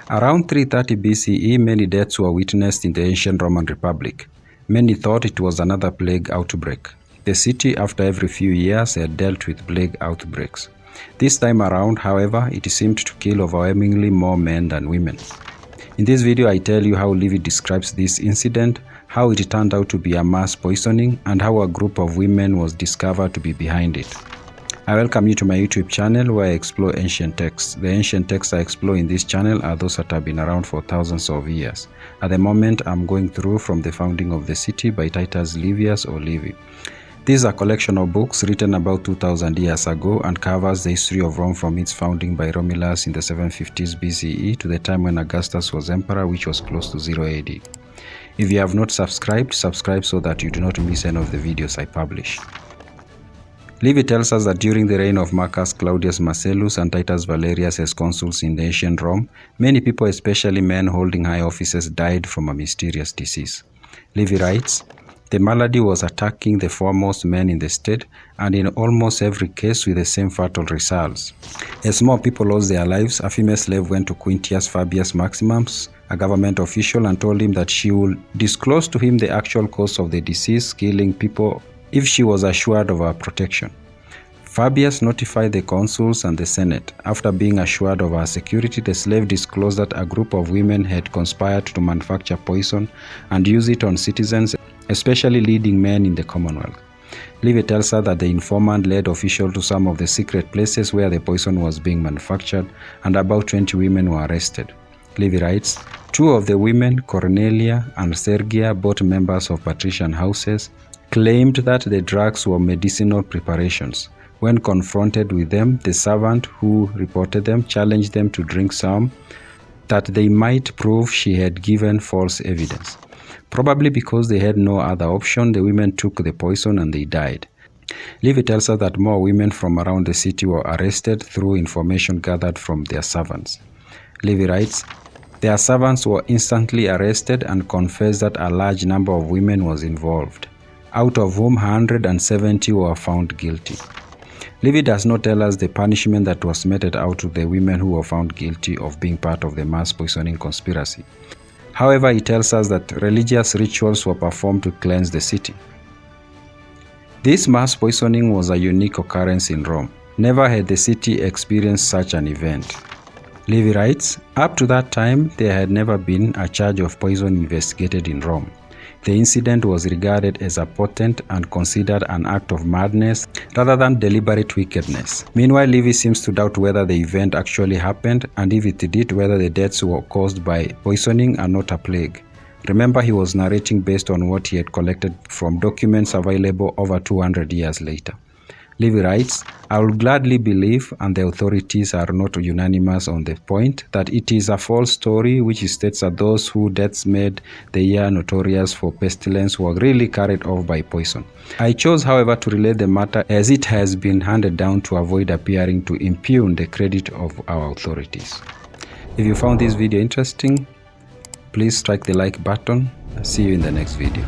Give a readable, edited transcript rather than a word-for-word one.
Around 330 BCE, many deaths were witnessed in the ancient Roman Republic. Many thought it was another plague outbreak. The city, after every few years, had dealt with plague outbreaks. This time around, however, it seemed to kill overwhelmingly more men than women. In this video, I tell you how Livy describes this incident, how it turned out to be a mass poisoning, and how a group of women was discovered to be behind it. I welcome you to my YouTube channel where I explore ancient texts. The ancient texts I explore in this channel are those that have been around for thousands of years. At the moment, I'm going through From the Founding of the City by Titus Livius or Livy. This is a collection of books written about 2000 years ago and covers the history of Rome from its founding by Romulus in the 750s BCE to the time when Augustus was emperor, which was close to 0 AD. If you have not subscribed, subscribe so that you do not miss any of the videos I publish. Livy tells us that during the reign of Marcus Claudius Marcellus and Titus Valerius as consuls in ancient Rome, many people, especially men holding high offices, died from a mysterious disease. Livy writes, "The malady was attacking the foremost men in the state, and in almost every case with the same fatal results. As more people lost their lives, a female slave went to Quintus Fabius Maximus, a government official, and told him that she would disclose to him the actual cause of the disease killing people if she was assured of her protection. Fabius notified the consuls and the Senate. After being assured of her security, the slave disclosed that a group of women had conspired to manufacture poison and use it on citizens, especially leading men in the Commonwealth. Livy tells us that the informant led officials to some of the secret places where the poison was being manufactured, and about 20 women were arrested." Livy writes, "Two of the women, Cornelia and Sergia, both members of patrician houses, claimed that the drugs were medicinal preparations. When confronted with them, the servant who reported them challenged them to drink some, that they might prove she had given false evidence. Probably because they had no other option, the women took the poison and they died." Livy tells us that more women from around the city were arrested through information gathered from their servants. Livy writes, "Their servants were instantly arrested and confessed that a large number of women was involved, out of whom 170 were found guilty." Livy does not tell us the punishment that was meted out to the women who were found guilty of being part of the mass poisoning conspiracy. However, he tells us that religious rituals were performed to cleanse the city. This mass poisoning was a unique occurrence in Rome. Never had the city experienced such an event. Livy writes, "Up to that time, there had never been a charge of poison investigated in Rome. The incident was regarded as a portent and considered an act of madness rather than deliberate wickedness." Meanwhile, Livy seems to doubt whether the event actually happened, and if it did, whether the deaths were caused by poisoning and not a plague. Remember, he was narrating based on what he had collected from documents available over 200 years later. Livy writes, "I will gladly believe, and the authorities are not unanimous on the point, that it is a false story which states that those whose deaths made the year notorious for pestilence were really carried off by poison. I chose, however, to relate the matter as it has been handed down to avoid appearing to impugn the credit of our authorities." If you found this video interesting, please strike the like button. See you in the next video.